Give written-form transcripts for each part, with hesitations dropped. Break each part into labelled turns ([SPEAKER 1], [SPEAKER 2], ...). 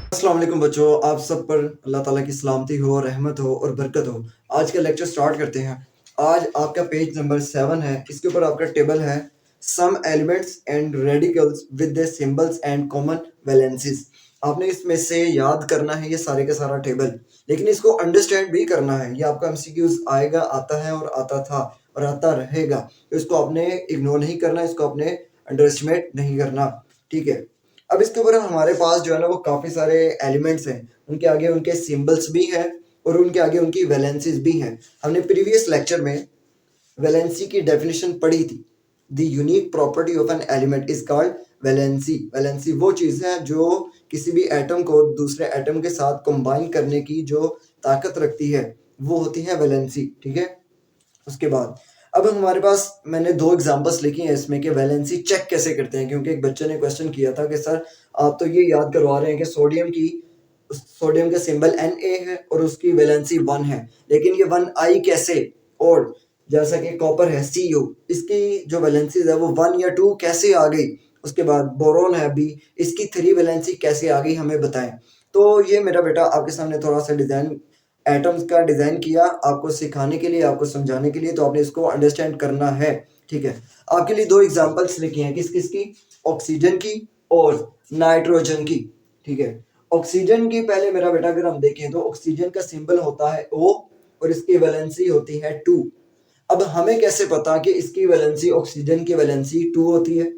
[SPEAKER 1] अस्सलाम वालेकुम बच्चों, आप सब पर अल्लाह ताला की सलामती हो, रहमत हो और बरकत हो। आज का लेक्चर स्टार्ट करते हैं। आज आपका पेज नंबर 7 है। इसके ऊपर आपका टेबल है some elements and radicals with the symbols and common valencies. आपने इसमें से याद करना है ये सारे का सारा टेबल, लेकिन इसको अंडरस्टैंड भी करना है। ये आपका एमसीक्यूज आएगा, आता है और आता था और आता रहेगा, तो इसको आपने इग्नोर नहीं करना, इसको आपने अंडर एस्टिमेट नहीं करना। ठीक है, अब इसके ऊपर हमारे पास जो है ना वो काफ़ी सारे एलिमेंट्स हैं, उनके आगे उनके सिंबल्स भी हैं और उनके आगे उनकी वैलेंसीज भी हैं। हमने प्रीवियस लेक्चर में वैलेंसी की डेफिनेशन पढ़ी थी। The unique property of an element is called valency. Valency वो चीज़ है जो किसी भी एटम को दूसरे एटम के साथ कंबाइन करने की जो ताकत रखती है, वो होती है वैलेंसी। ठीक है, उसके बाद अब हमारे पास मैंने दो एग्जांपल्स लिखी हैं इसमें कि वैलेंसी चेक कैसे करते हैं, क्योंकि एक बच्चे ने क्वेश्चन किया था कि सर आप तो ये याद करवा रहे हैं कि सोडियम का सिंबल Na है और उसकी वैलेंसी 1 है, लेकिन ये 1 आई कैसे? और जैसा कि कॉपर है Cu, इसकी जो वैलेंसी है वो 1 या 2 कैसे आ गई? उसके बाद बोरोन है B, इसकी 3 वैलेंसी कैसे आ गई, हमें बताएं। तो ये मेरा बेटा आपके सामने थोड़ा सा डिजाइन एटम्स का डिज़ाइन किया आपको सिखाने के लिए, आपको समझाने के लिए, तो आपने इसको अंडरस्टैंड करना है। ठीक है, आपके लिए दो एग्जांपल्स लिखी हैं, किस किस की? ऑक्सीजन की और नाइट्रोजन की। ठीक है, ऑक्सीजन की पहले मेरा बेटा अगर हम देखें तो ऑक्सीजन का सिंबल होता है O और इसकी वैलेंसी होती है 2। अब हमें कैसे पता कि इसकी वैलेंसी, ऑक्सीजन की वैलेंसी 2 होती है?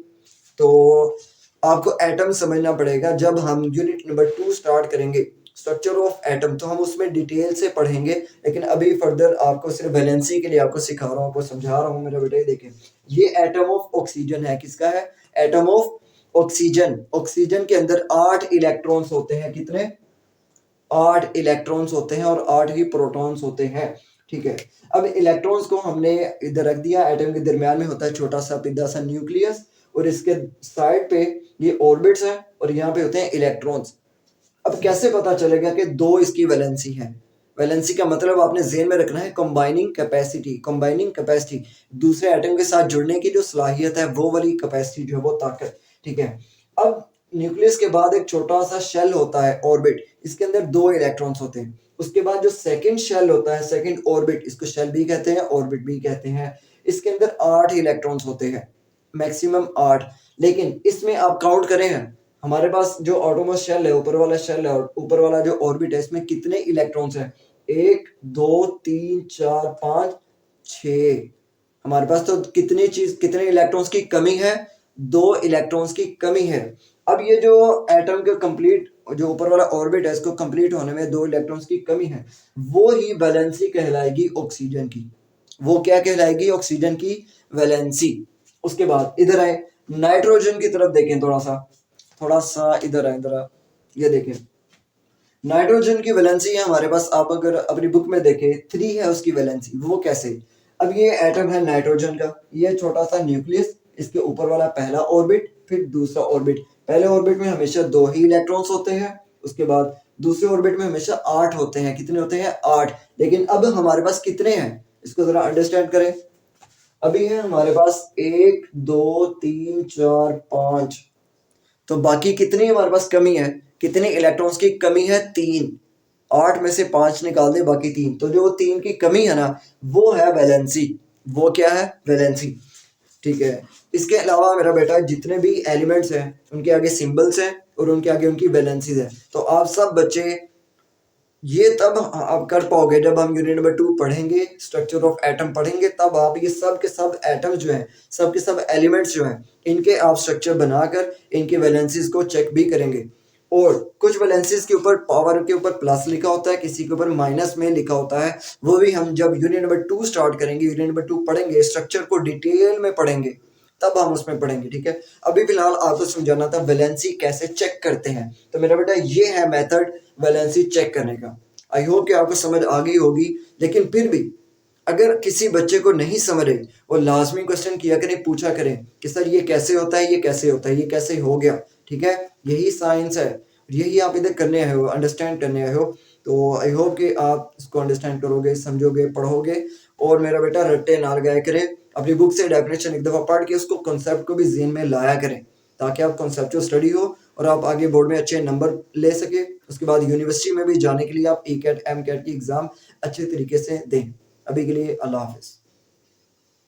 [SPEAKER 1] तो आपको एटम समझना पड़ेगा। जब हम यूनिट नंबर 2 स्टार्ट करेंगे, स्ट्रक्चर ऑफ एटम, तो हम उसमें डिटेल से पढ़ेंगे, लेकिन अभी फर्दर आपको सिर्फ वैलेंसी के लिए आपको सिखा रहा हूँ, आपको समझा रहा हूँ। मेरा बेटा ये देखें, ये एटम ऑफ ऑक्सीजन है। किसका है? Atom of oxygen. ऑक्सीजन के अंदर 8 इलेक्ट्रॉन्स होते हैं। कितने? 8 इलेक्ट्रॉन्स होते हैं और 8 ही प्रोटॉन्स होते हैं। ठीक है, अब इलेक्ट्रॉन्स को हमने इधर रख दिया। एटम के दरमियान में होता है छोटा सा पिद्दा सा न्यूक्लियस और इसके साइड पे ये ऑर्बिट्स हैं और यहाँ पे होते हैं इलेक्ट्रॉन्स। अब कैसे पता चलेगा कि 2 इसकी वैलेंसी है? वैलेंसी का मतलब आपने ज़हन में रखना है कंबाइनिंग कैपेसिटी। कंबाइनिंग कैपेसिटी, दूसरे एटम के साथ जुड़ने की जो सलाहियत है, वो वाली कैपेसिटी जो है, वो ताकत। ठीक है, अब न्यूक्लियस के बाद एक छोटा सा शेल होता है ऑर्बिट, इसके अंदर 2 इलेक्ट्रॉन्स होते हैं। उसके बाद जो सेकंड शेल होता है, सेकंड ऑर्बिट, इसको शेल भी कहते हैं, ऑर्बिट भी कहते हैं। इसके अंदर 8 इलेक्ट्रॉन्स होते हैं, मैक्सिमम 8। लेकिन इसमें आप काउंट करें, हमारे पास जो ऑटोमोस्ट शेल है, ऊपर वाला शेल है और ऊपर वाला जो ऑर्बिट है, इसमें कितने इलेक्ट्रॉन्स हैं? 1 2 3 4 5 6। हमारे पास तो कितने इलेक्ट्रॉन्स की कमी है? 2 इलेक्ट्रॉन्स की कमी है। अब ये जो एटम का कंप्लीट, जो ऊपर वाला ऑर्बिट है, इसको कंप्लीट होने में 2 इलेक्ट्रॉन्स की कमी है, वो ही वैलेंसी कहलाएगी ऑक्सीजन की। वो क्या कहलाएगी? ऑक्सीजन की वैलेंसी। उसके बाद इधर आए, नाइट्रोजन की तरफ देखें, थोड़ा सा इधर आए, इधर ये देखें, नाइट्रोजन की वैलेंसी है हमारे पास। आप अगर अपनी बुक में देखें 3 है उसकी वैलेंसी। वो कैसे? अब ये एटम है नाइट्रोजन का, ये छोटा सा न्यूक्लियस, इसके ऊपर वाला पहला ऑर्बिट, फिर दूसरा ऑर्बिट। पहले ऑर्बिट में हमेशा 2 ही इलेक्ट्रॉन्स होते हैं, उसके बाद दूसरे ऑर्बिट में हमेशा 8 होते हैं। कितने होते हैं? 8। लेकिन अब हमारे पास कितने हैं, इसको जरा अंडरस्टैंड करें। अभी है हमारे पास 1 2 3 4 5, तो बाकी कितनी हमारे पास कमी है? कितने इलेक्ट्रॉन्स की कमी है? 3। 8 में से 5 निकाल दे, बाकी 3। तो जो 3 की कमी है ना, वो है वैलेंसी। वो क्या है? वैलेंसी। ठीक है, इसके अलावा मेरा बेटा जितने भी एलिमेंट्स हैं, उनके आगे सिंबल्स हैं और उनके आगे उनकी वैलेंसीज है। तो आप सब बच्चे ये तब आप कर पाओगे जब हम यूनिट नंबर 2 पढ़ेंगे, स्ट्रक्चर ऑफ एटम पढ़ेंगे, तब आप ये सब के सब एटम्स जो हैं, सब के सब एलिमेंट्स जो हैं, इनके आप स्ट्रक्चर बनाकर इनके वैलेंसीज को चेक भी करेंगे। और कुछ वैलेंसीज के ऊपर पावर के ऊपर प्लस लिखा होता है, किसी के ऊपर माइनस में लिखा होता है। वो भी हम जब यूनिट नंबर 2 स्टार्ट करेंगे, यूनिट नंबर 2 पढ़ेंगे, स्ट्रक्चर को डिटेल में पढ़ेंगे, तब हम उसमें पढ़ेंगे। ठीक है, अभी फिलहाल आपको समझाना था वैलेंसी कैसे चेक करते हैं। तो मेरा बेटा ये है मेथड वैलेंसी चेक करने का। आई होप कि आपको समझ आ गई होगी, लेकिन फिर भी अगर किसी बच्चे को नहीं समझ रही, वो लाजमी क्वेश्चन किया करें, पूछा करें कि सर ये कैसे होता है, ये कैसे होता है, ये कैसे हो गया। ठीक है, यही साइंस है, यही आप इधर करने आए हो, अंडरस्टैंड करने आए हो। तो आई होप कि आप इसको अंडरस्टैंड करोगे, समझोगे, पढ़ोगे। और मेरा बेटा रट्टे ना लगाया करें, अपनी बुक से डेफिनेशन एक दफ़ा पढ़ के उसको कॉन्सेप्ट को भी ज़हन में लाया करें, ताकि आप कॉन्सेप्चुअल स्टडी हो और आप आगे बोर्ड में अच्छे नंबर ले सके उसके बाद यूनिवर्सिटी में भी जाने के लिए आप ई कैट एम कैट की एग्ज़ाम अच्छे तरीके से दें। अभी के लिए अल्लाह हाफिज़।